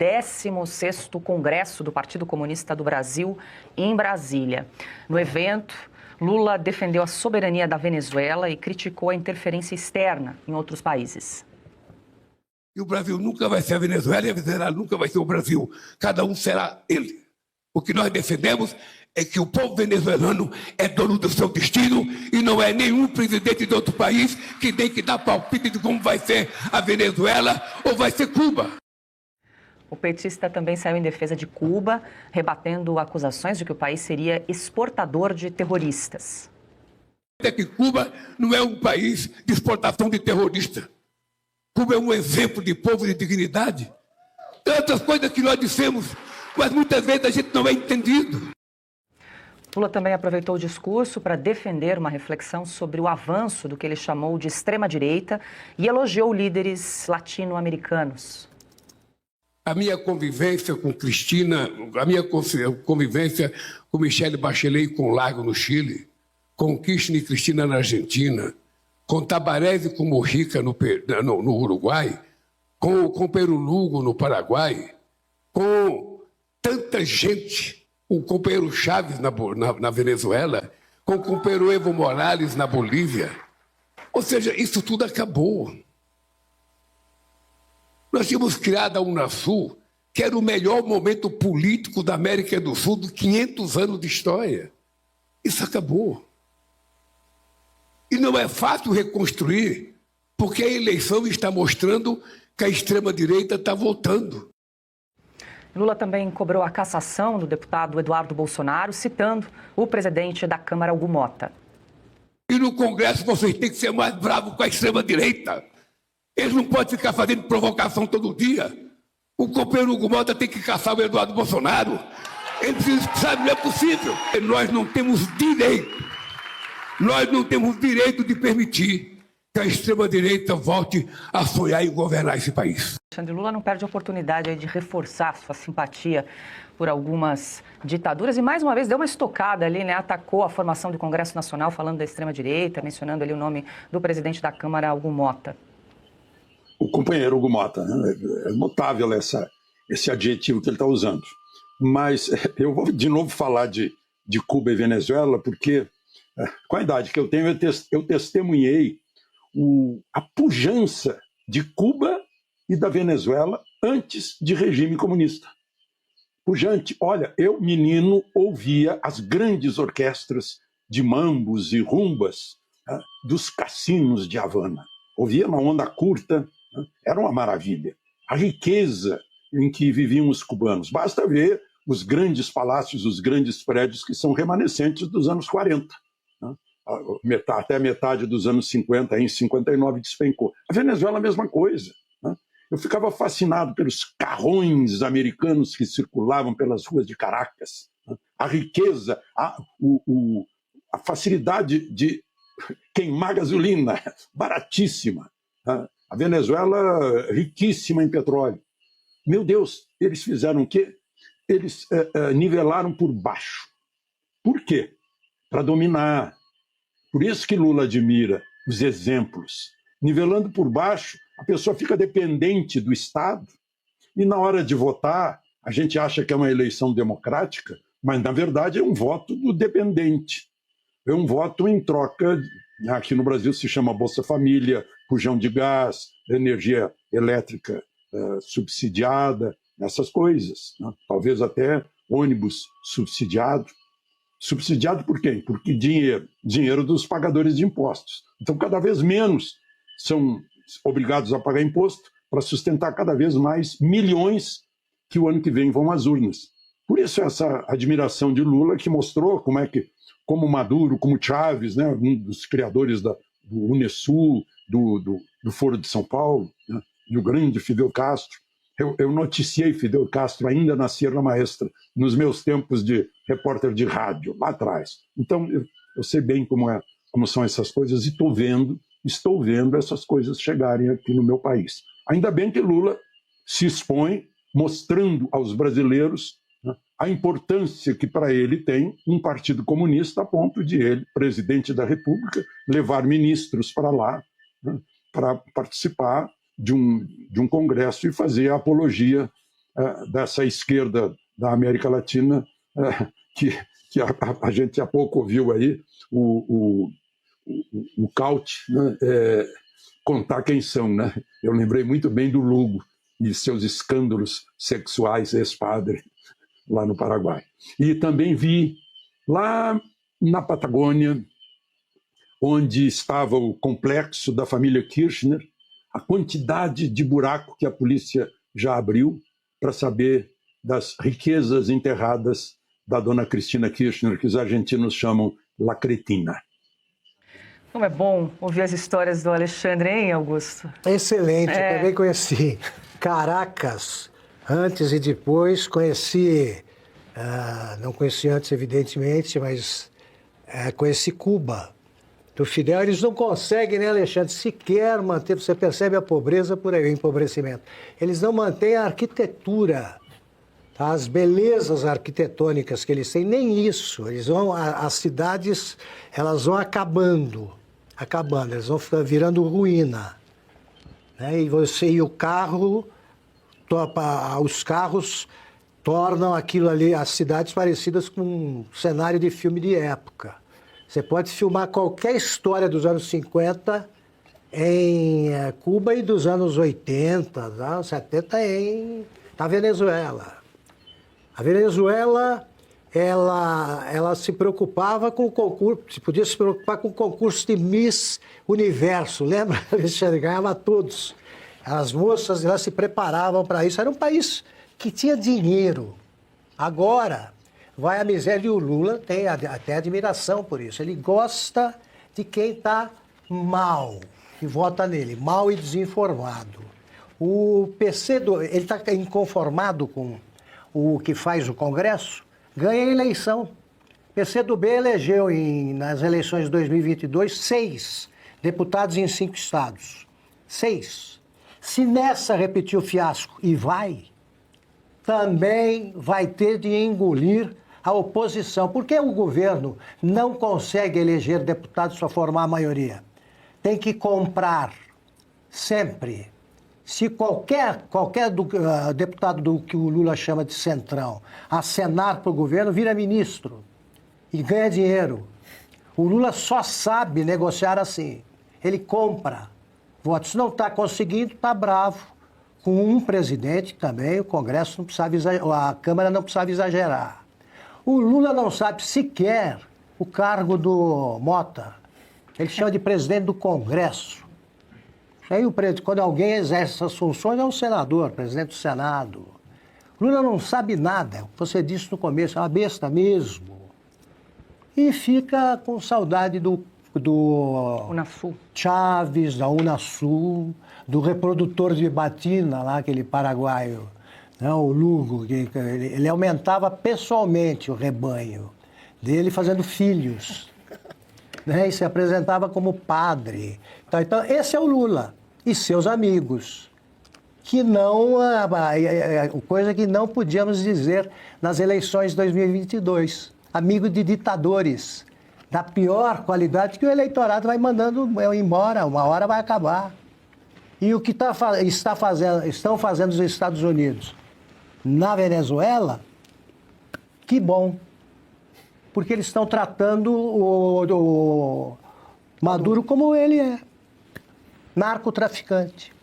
16º Congresso do Partido Comunista do Brasil, em Brasília. No evento, Lula defendeu a soberania da Venezuela e criticou a interferência externa em outros países. E o Brasil nunca vai ser a Venezuela e a Venezuela nunca vai ser o Brasil. Cada um será ele. O que nós defendemos é que o povo venezuelano é dono do seu destino e não é nenhum presidente de outro país que tem que dar palpite de como vai ser a Venezuela ou vai ser Cuba. O petista também saiu em defesa de Cuba, rebatendo acusações de que o país seria exportador de terroristas. É que Cuba não é um país de exportação de terroristas. Cuba é um exemplo de povo de dignidade. Tantas coisas que nós dissemos, mas muitas vezes a gente não é entendido. Lula também aproveitou o discurso para defender uma reflexão sobre o avanço do que ele chamou de extrema-direita e elogiou líderes latino-americanos. A minha convivência com Cristina, a minha convivência com Michelle Bachelet e com Lago no Chile, com Kirchner e Cristina na Argentina, com Tabaré e com Mujica no Uruguai, com Peru Lugo no Paraguai, com tanta gente, com o companheiro Chaves na Venezuela, com o companheiro Evo Morales na Bolívia. Ou seja, isso tudo acabou. Nós tínhamos criado a Unasul, que era o melhor momento político da América do Sul de 500 anos de história. Isso acabou. E não é fácil reconstruir, porque a eleição está mostrando que a extrema-direita está voltando. Lula também cobrou a cassação do deputado Eduardo Bolsonaro, citando o presidente da Câmara, Hugo Mota. E no Congresso vocês têm que ser mais bravos com a extrema-direita. Eles não podem ficar fazendo provocação todo dia. O companheiro Hugo Mota tem que caçar o Eduardo Bolsonaro. Ele precisa, sabe, não é possível. Nós não temos direito de permitir que a extrema-direita volte a sonhar em governar esse país. Alexandre, Lula não perde a oportunidade de reforçar sua simpatia por algumas ditaduras e, mais uma vez, deu uma estocada ali, né? Atacou a formação do Congresso Nacional, falando da extrema-direita, mencionando ali o nome do presidente da Câmara, Hugo Mota. O companheiro Hugo Mota, né? É notável esse adjetivo que ele está usando. Mas eu vou de novo falar de Cuba e Venezuela, porque com a idade que eu tenho, eu testemunhei a pujança de Cuba e da Venezuela antes de regime comunista. Pujante. Olha, eu, menino, ouvia as grandes orquestras de mambos e rumbas dos cassinos de Havana. Ouvia uma onda curta, era uma maravilha. A riqueza em que viviam os cubanos. Basta ver os grandes palácios, os grandes prédios que são remanescentes dos anos 40. Até a metade dos anos 50, em 59 despencou. A Venezuela a mesma coisa. Eu ficava fascinado pelos carrões americanos que circulavam pelas ruas de Caracas. A riqueza, a facilidade de queimar gasolina, baratíssima. A Venezuela riquíssima em petróleo. Meu Deus, eles fizeram o quê? Eles nivelaram por baixo. Por quê? Para dominar. Por isso que Lula admira os exemplos. Nivelando por baixo, a pessoa fica dependente do Estado e na hora de votar, a gente acha que é uma eleição democrática, mas na verdade é um voto do dependente. É um voto em troca, aqui no Brasil se chama Bolsa Família, bujão de gás, energia elétrica subsidiada, essas coisas. Né? Talvez até ônibus subsidiado. Subsidiado por quem? Porque dinheiro dos pagadores de impostos. Então, cada vez menos são obrigados a pagar imposto para sustentar cada vez mais milhões que o ano que vem vão às urnas. Por isso essa admiração de Lula, que mostrou como Maduro, como Chávez, né, um dos criadores do Unesul, do Foro de São Paulo, né, e o grande Fidel Castro. Eu noticiei Fidel Castro ainda na Sierra Maestra, nos meus tempos de repórter de rádio, lá atrás. Então, eu sei bem como são essas coisas e estou vendo essas coisas chegarem aqui no meu país. Ainda bem que Lula se expõe, mostrando aos brasileiros, né, a importância que para ele tem um partido comunista, a ponto de ele, presidente da República, levar ministros para lá, né, para participar de um congresso e fazer a apologia dessa esquerda da América Latina, que a gente há pouco ouviu aí o Caute, né, contar quem são. Né? Eu lembrei muito bem do Lugo e seus escândalos sexuais, ex-padre, lá no Paraguai. E também vi lá na Patagônia, onde estava o complexo da família Kirchner, a quantidade de buraco que a polícia já abriu para saber das riquezas enterradas da dona Cristina Kirchner, que os argentinos chamam La Cretina. Como é bom ouvir as histórias do Alexandre, hein, Augusto? Excelente, eu também conheci Caracas antes e depois, conheci, não conheci antes, evidentemente, mas conheci Cuba. Do Fidel, eles não conseguem, né, Alexandre, sequer manter, você percebe a pobreza por aí, o empobrecimento. Eles não mantêm a arquitetura, tá? As belezas arquitetônicas que eles têm, nem isso. Eles vão, as cidades, elas vão acabando, eles vão virando ruína. Né? E o carro, os carros tornam aquilo ali, as cidades parecidas com um cenário de filme de época. Você pode filmar qualquer história dos anos 50 em Cuba e dos anos 80, 70 na Venezuela. A Venezuela, ela se preocupava com o concurso, podia se preocupar com o concurso de Miss Universo, lembra? Alexandre, ganhava todos. As moças lá se preparavam para isso. Era um país que tinha dinheiro. Agora, vai a miséria, e o Lula tem até admiração por isso. Ele gosta de quem está mal, que vota nele, mal e desinformado. O PC, ele está inconformado com o que faz o Congresso, ganha a eleição. O PCdoB elegeu nas eleições de 2022 6 deputados em 5 estados. 6. Se nessa repetir o fiasco, e vai, também vai ter de engolir a oposição. Por que o governo não consegue eleger deputados para formar a maioria? Tem que comprar sempre. Se qualquer deputado do que o Lula chama de centrão acenar para o governo, vira ministro e ganha dinheiro. O Lula só sabe negociar assim. Ele compra votos. Se não está conseguindo, está bravo. Com um presidente também, o Congresso não precisava exagerar, a Câmara não precisava exagerar. O Lula não sabe sequer o cargo do Mota. Ele chama de presidente do Congresso. Aí, quando alguém exerce essas funções, é um senador, presidente do Senado. O Lula não sabe nada. Você disse no começo, é uma besta mesmo. E fica com saudade do Unasul. Chaves, da Unasul, do reprodutor de batina lá, aquele paraguaio, né, o Lugo, que ele aumentava pessoalmente o rebanho dele fazendo filhos, né, e se apresentava como padre. Então, esse é o Lula e seus amigos, que não, coisa que não podíamos dizer nas eleições de 2022, amigo de ditadores, da pior qualidade, que o eleitorado vai mandando embora, uma hora vai acabar. E o que estão fazendo os Estados Unidos na Venezuela, que bom. Porque eles estão tratando o Maduro como ele é, narcotraficante.